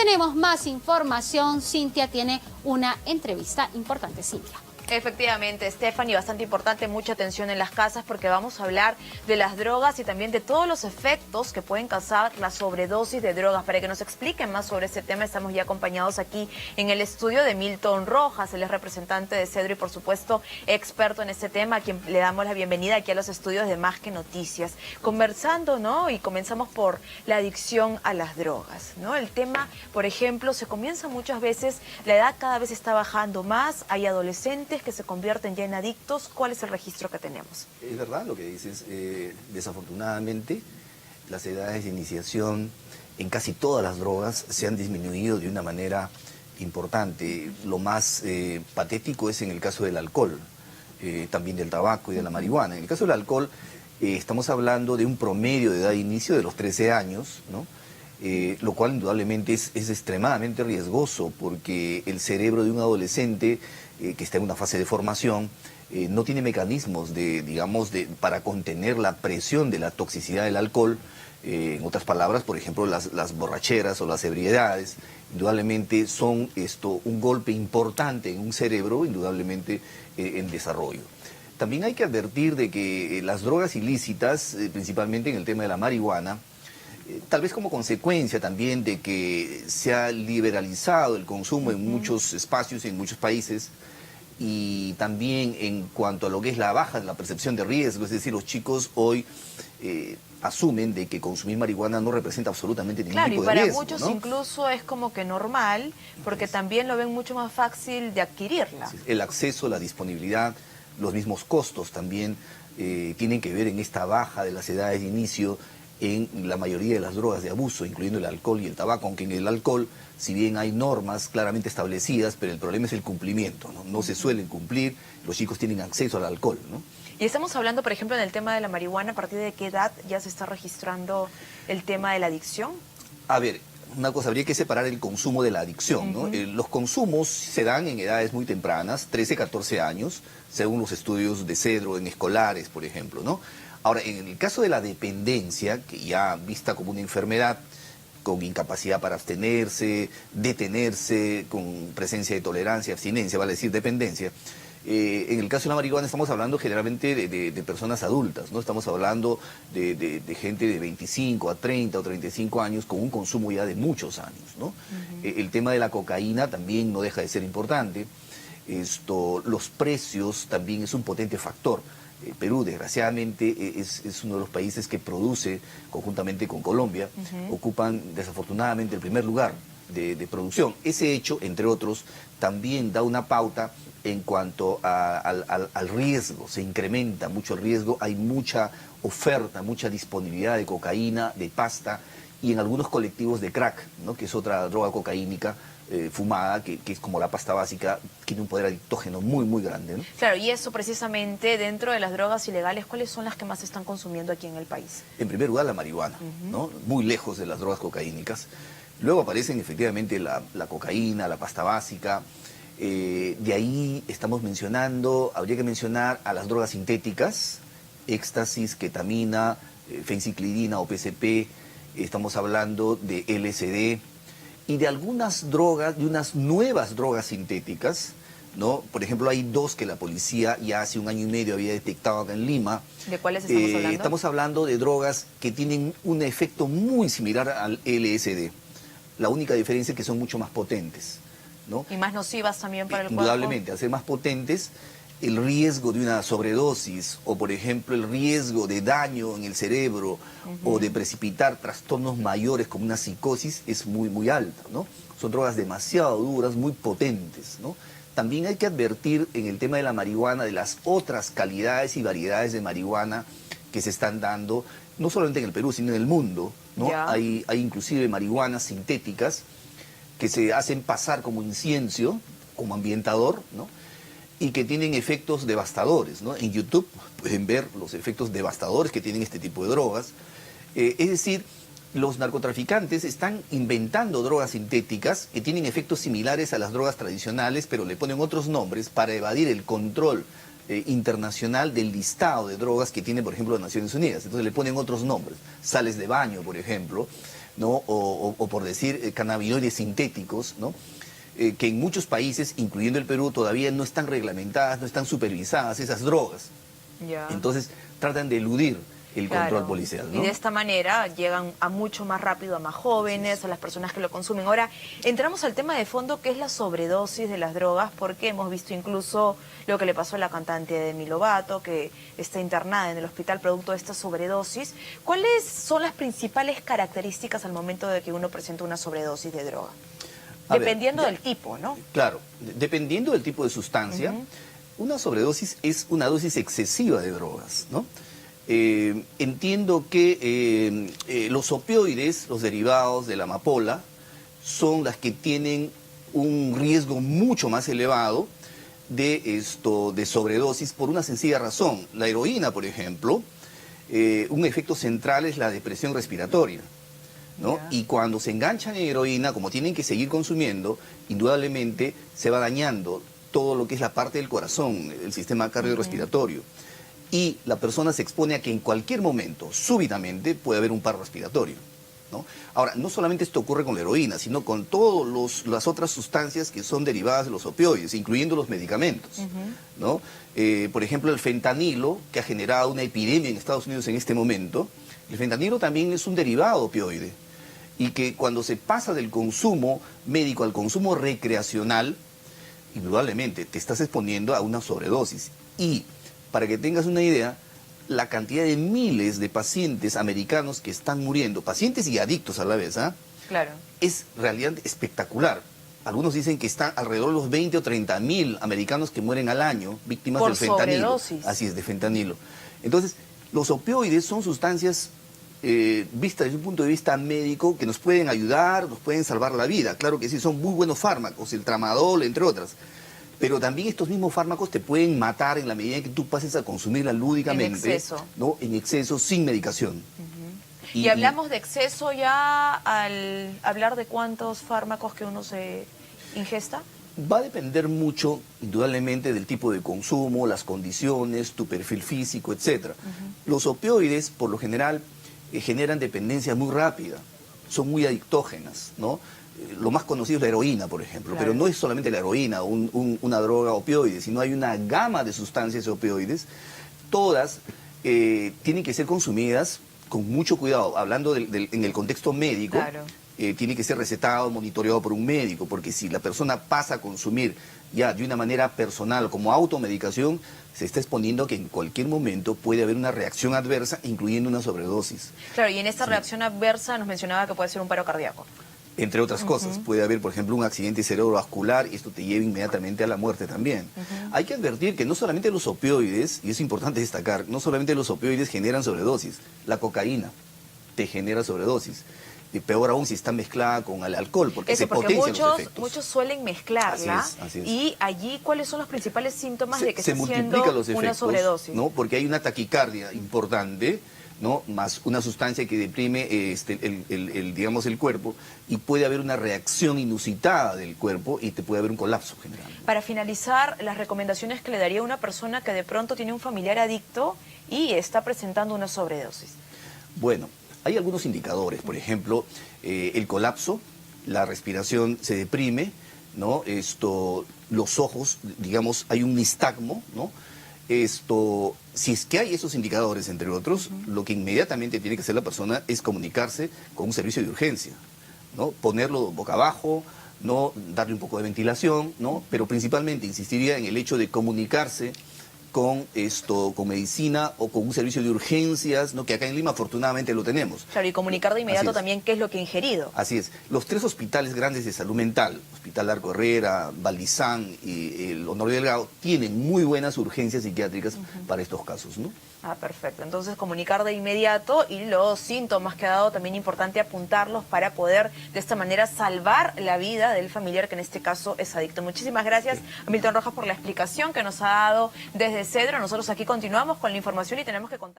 tenemos más información. Cintia tiene una entrevista importante. Cintia. Efectivamente, Stephanie, bastante importante, mucha atención en las casas porque vamos a hablar de las drogas y también de todos los efectos que pueden causar la sobredosis de drogas. Para que nos expliquen más sobre este tema, estamos ya acompañados aquí en el estudio de Milton Rojas, él es representante de Cedro y por supuesto experto en este tema, a quien le damos la bienvenida aquí a los estudios de Más que Noticias. Conversando, ¿no? Y comenzamos por la adicción a las drogas, ¿no? El tema, por ejemplo, se comienza muchas veces, la edad cada vez está bajando más, hay adolescentes que se convierten ya en adictos. ¿Cuál es el registro que tenemos? Es verdad lo que dices. Desafortunadamente, las edades de iniciación en casi todas las drogas se han disminuido de una manera importante. Lo más patético es en el caso del alcohol, también del tabaco y de la marihuana. En el caso del alcohol, estamos hablando de un promedio de edad de inicio de los 13 años, ¿no? Lo cual indudablemente es extremadamente riesgoso porque el cerebro de un adolescente que está en una fase de formación no tiene mecanismos para contener la presión de la toxicidad del alcohol. En otras palabras, por ejemplo, las borracheras o las ebriedades indudablemente son un golpe importante en un cerebro, indudablemente en desarrollo. También hay que advertir de que las drogas ilícitas, principalmente en el tema de la marihuana, tal vez como consecuencia también de que se ha liberalizado el consumo en muchos espacios y en muchos países, y también en cuanto a lo que es la baja de la percepción de riesgo, es decir, los chicos hoy asumen de que consumir marihuana no representa absolutamente ningún tipo de riesgo. Claro, y para muchos, ¿no? Incluso es como que normal, porque también lo ven mucho más fácil de adquirirla. El acceso, la disponibilidad, los mismos costos también tienen que ver en esta baja de las edades de inicio en la mayoría de las drogas de abuso, incluyendo el alcohol y el tabaco, aunque en el alcohol, si bien hay normas claramente establecidas, pero el problema es el cumplimiento, ¿no? No se suelen cumplir, los chicos tienen acceso al alcohol, ¿no? Y estamos hablando, por ejemplo, en el tema de la marihuana, ¿a partir de qué edad ya se está registrando el tema de la adicción? A ver, una cosa, habría que separar el consumo de la adicción, ¿no? Los consumos se dan en edades muy tempranas, 13, 14 años, según los estudios de Cedro, en escolares, por ejemplo, ¿no? Ahora, en el caso de la dependencia, que ya vista como una enfermedad, con incapacidad para abstenerse, detenerse, con presencia de tolerancia, abstinencia, vale decir dependencia, en el caso de la marihuana estamos hablando generalmente de personas adultas, ¿no? Estamos hablando de gente de 25 a 30 o 35 años con un consumo ya de muchos años, ¿no? El tema de la cocaína también no deja de ser importante. Los precios también es un potente factor. Perú, desgraciadamente, es uno de los países que produce, conjuntamente con Colombia, ocupan desafortunadamente el primer lugar de producción. Ese hecho, entre otros, también da una pauta en cuanto al riesgo. Se incrementa mucho el riesgo, hay mucha oferta, mucha disponibilidad de cocaína, de pasta, y en algunos colectivos de crack, ¿no? Que es otra droga cocaínica, fumada, que es como la pasta básica, tiene un poder adictógeno muy, muy grande, ¿no? Claro, y eso precisamente dentro de las drogas ilegales, ¿cuáles son las que más se están consumiendo aquí en el país? En primer lugar, la marihuana, ¿no? Muy lejos de las drogas cocaínicas. Luego aparecen efectivamente la cocaína, la pasta básica. De ahí estamos mencionando, habría que mencionar a las drogas sintéticas, éxtasis, ketamina, fenciclidina o PCP, estamos hablando de LSD, y de algunas drogas, de unas nuevas drogas sintéticas, ¿no? Por ejemplo, hay dos que la policía ya hace 1 año y medio había detectado acá en Lima. ¿De cuáles estamos hablando? Estamos hablando de drogas que tienen un efecto muy similar al LSD. La única diferencia es que son mucho más potentes, ¿no? Y más nocivas también para el cuerpo. Indudablemente, al ser más potentes, el riesgo de una sobredosis o, por ejemplo, el riesgo de daño en el cerebro o de precipitar trastornos mayores como una psicosis es muy, muy alta, ¿no? Son drogas demasiado duras, muy potentes, ¿no? También hay que advertir en el tema de la marihuana de las otras calidades y variedades de marihuana que se están dando, no solamente en el Perú, sino en el mundo, ¿no? Hay inclusive marihuanas sintéticas que se hacen pasar como incienso, como ambientador, ¿no? Y que tienen efectos devastadores, ¿no? En YouTube pueden ver los efectos devastadores que tienen este tipo de drogas. Es decir, los narcotraficantes están inventando drogas sintéticas que tienen efectos similares a las drogas tradicionales, pero le ponen otros nombres para evadir el control internacional del listado de drogas que tiene, por ejemplo, las Naciones Unidas. Entonces le ponen otros nombres, sales de baño, por ejemplo, ¿no? O por decir cannabinoides sintéticos, ¿no? Que en muchos países, incluyendo el Perú, todavía no están reglamentadas, no están supervisadas esas drogas. Ya. Entonces tratan de eludir el control policial, ¿no? Y de esta manera llegan a mucho más rápido a más jóvenes, a las personas que lo consumen. Ahora, entramos al tema de fondo, que es la sobredosis de las drogas, porque hemos visto incluso lo que le pasó a la cantante Demi Lovato, que está internada en el hospital producto de esta sobredosis. ¿Cuáles son las principales características al momento de que uno presenta una sobredosis de droga? Dependiendo del tipo, ¿no? Claro, dependiendo del tipo de sustancia, una sobredosis es una dosis excesiva de drogas, ¿no? Entiendo que los opioides, los derivados de la amapola, son las que tienen un riesgo mucho más elevado de sobredosis por una sencilla razón. La heroína, por ejemplo, un efecto central es la depresión respiratoria, ¿no? Y cuando se enganchan en heroína, como tienen que seguir consumiendo, indudablemente se va dañando todo lo que es la parte del corazón, el sistema cardiorrespiratorio. Y la persona se expone a que en cualquier momento, súbitamente, puede haber un paro respiratorio, ¿no? Ahora, no solamente esto ocurre con la heroína, sino con todas las otras sustancias que son derivadas de los opioides, incluyendo los medicamentos, ¿no? Por ejemplo, el fentanilo, que ha generado una epidemia en Estados Unidos en este momento. El fentanilo también es un derivado opioide, y que cuando se pasa del consumo médico al consumo recreacional, indudablemente te estás exponiendo a una sobredosis. Y para que tengas una idea, la cantidad de miles de pacientes americanos que están muriendo, pacientes y adictos a la vez, Claro. es realmente espectacular. Algunos dicen que están alrededor de los 20 o 30 mil americanos que mueren al año víctimas Por del fentanilo. sobredosis. Así es, de fentanilo. Entonces, los opioides son sustancias vistas desde un punto de vista médico que nos pueden ayudar, nos pueden salvar la vida. Claro que sí, son muy buenos fármacos, el tramadol, entre otras. Pero también estos mismos fármacos te pueden matar en la medida en que tú pases a consumirla lúdicamente. En exceso. ¿No? En exceso, sin medicación. Y hablamos de exceso ya al hablar de cuántos fármacos que uno se ingesta. Va a depender mucho, indudablemente, del tipo de consumo, las condiciones, tu perfil físico, etc. Los opioides, por lo general, generan dependencia muy rápida, son muy adictógenas, ¿no? Lo más conocido es la heroína, por ejemplo, pero no es solamente la heroína, una droga opioide, sino hay una gama de sustancias opioides. Todas tienen que ser consumidas con mucho cuidado, hablando en el contexto médico. Claro. Tiene que ser recetado, monitoreado por un médico, porque si la persona pasa a consumir ya de una manera personal como automedicación, se está exponiendo a que en cualquier momento puede haber una reacción adversa, incluyendo una sobredosis. Claro, y en esta reacción adversa nos mencionaba que puede ser un paro cardíaco. Entre otras cosas, puede haber, por ejemplo, un accidente cerebrovascular y esto te lleva inmediatamente a la muerte también. Hay que advertir que no solamente los opioides, y es importante destacar, no solamente los opioides generan sobredosis, la cocaína te genera sobredosis. Y peor aún si está mezclada con el alcohol, porque se potencian los efectos. Muchos suelen mezclarla. Así es. Y allí, ¿cuáles son los principales síntomas de que se está multiplican haciendo los efectos, una sobredosis? ¿no? Porque hay una taquicardia importante, ¿no? Más una sustancia que deprime digamos, el cuerpo, y puede haber una reacción inusitada del cuerpo y te puede haber un colapso general. Para finalizar, las recomendaciones que le daría a una persona que de pronto tiene un familiar adicto y está presentando una sobredosis. Bueno, hay algunos indicadores, por ejemplo, el colapso, la respiración se deprime, ¿no? Los ojos, digamos, hay un nistagmo, ¿no? Si es que hay esos indicadores, entre otros, lo que inmediatamente tiene que hacer la persona es comunicarse con un servicio de urgencia, ¿no? Ponerlo boca abajo, ¿no? Darle un poco de ventilación, ¿no? Pero principalmente insistiría en el hecho de comunicarse con medicina o con un servicio de urgencias, ¿no? Que acá en Lima afortunadamente lo tenemos. Claro, y comunicar de inmediato también qué es lo que ha ingerido. Así es. Los 3 hospitales grandes de salud mental, Hospital Arco Herrera, Valdizán y el Honorio Delgado, tienen muy buenas urgencias psiquiátricas para estos casos, ¿no? Ah, perfecto. Entonces, comunicar de inmediato, y los síntomas que ha dado también importante apuntarlos para poder de esta manera salvar la vida del familiar que en este caso es adicto. Muchísimas gracias a Milton Rojas por la explicación que nos ha dado desde Cedro. Nosotros aquí continuamos con la información y tenemos que contar.